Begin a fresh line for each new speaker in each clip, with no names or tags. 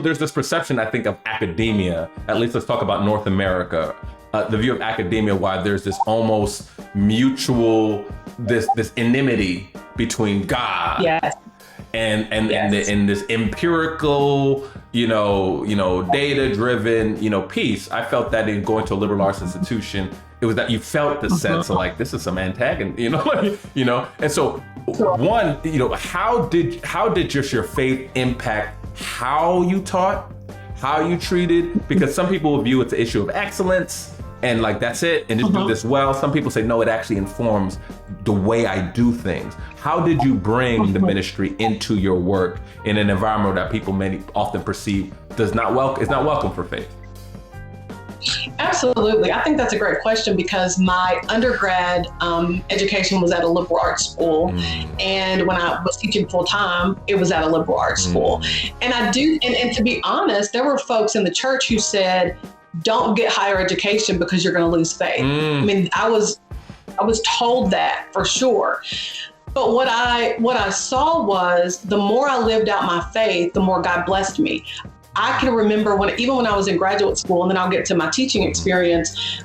There's this perception, I think, of academia, at least let's talk about North America, the view of academia, why there's this almost mutual, this enmity between God
Yes.
and this empirical, data driven, piece. I felt that in going to a liberal arts institution, it was that you felt the sense of like, this is some antagonism, and so one, how did just your faith impact how you taught, how you treated? Because some people will view it's an issue of excellence and like, that's it, and just do this well. Some people say, no, it actually informs the way I do things. How did you bring the ministry into your work in an environment that people many often perceive is not welcome for faith?
Absolutely. I think that's a great question because my undergrad education was at a liberal arts school. And when I was teaching full time, it was at a liberal arts school. And and to be honest, there were folks in the church who said, don't get higher education because you're going to lose faith. I mean, I was told that for sure. But what I saw was the more I lived out my faith, the more God blessed me. I can remember even when I was in graduate school, and then I'll get to my teaching experience,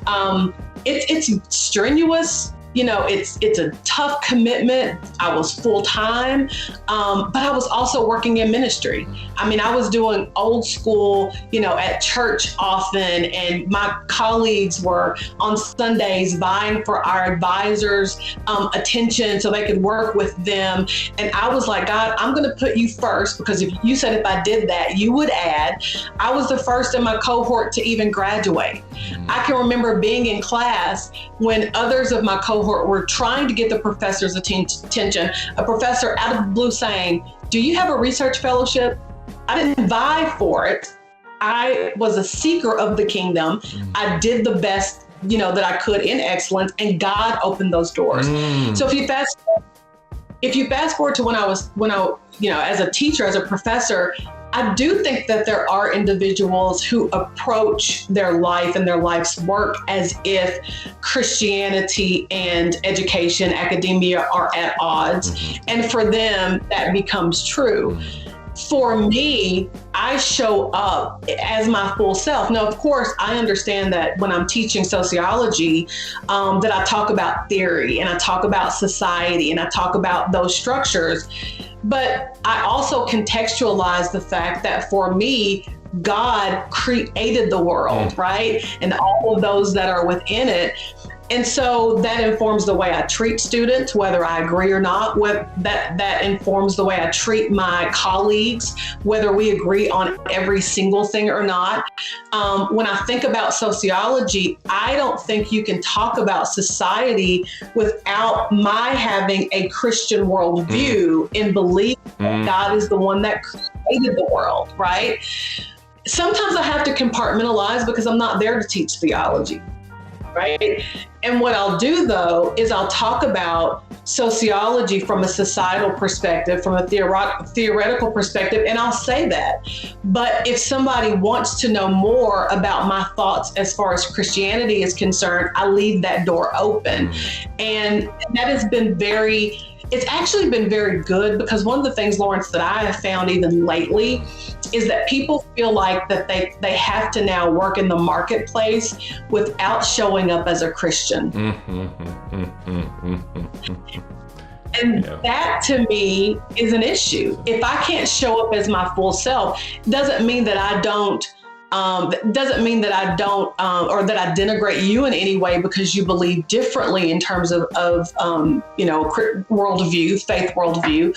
it's strenuous. It's a tough commitment. I was full time, but I was also working in ministry. I mean, I was doing old school, at church often, and my colleagues were on Sundays vying for our advisors' attention so they could work with them. And I was like, God, I'm going to put you first, because if you said if I did that, you would add. I was the first in my cohort to even graduate. I can remember being in class when others of my cohort were trying to get the professor's attention, a professor out of the blue saying, do you have a research fellowship? I didn't vie for it. I was a seeker of the kingdom. I did the best, that I could in excellence, and God opened those doors. So if you fast forward to when I as a teacher, as a professor, I do think that there are individuals who approach their life and their life's work as if Christianity and education, academia are at odds. And for them, that becomes true. For me, I show up as my full self. Now, of course, I understand that when I'm teaching sociology, that I talk about theory and I talk about society and I talk about those structures. But I also contextualize the fact that for me, God created the world, right? And all of those that are within it. And so that informs the way I treat students, whether I agree or not. That informs the way I treat my colleagues, whether we agree on every single thing or not. When I think about sociology, I don't think you can talk about society without my having a Christian worldview and believe that God is the one that created the world, right? Sometimes I have to compartmentalize because I'm not there to teach theology. Right. And what I'll do, though, is I'll talk about sociology from a societal perspective, from a theoretical perspective, and I'll say that. But if somebody wants to know more about my thoughts as far as Christianity is concerned, I leave that door open. And that has been it's actually been very good, because one of the things, Lawrence, that I have found even lately is that people feel like that they have to now work in the marketplace without showing up as a Christian. And that to me is an issue. If I can't show up as my full self, doesn't mean that I don't or that I denigrate you in any way because you believe differently in terms of worldview, faith worldview.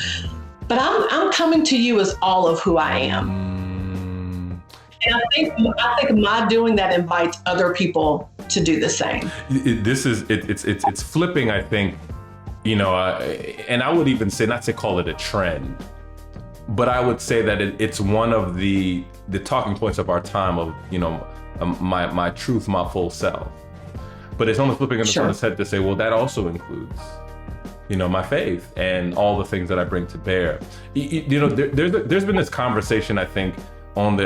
But I'm coming to you as all of who I am. And I think my doing that invites other people to do the same.
It's flipping, I think, and I would even say, not to call it a trend, but I would say that it's one of the talking points of our time of, my truth, my full self. But it's almost flipping on its head to say, well, that also includes, my faith and all the things that I bring to bear. There's been this conversation, I think, on the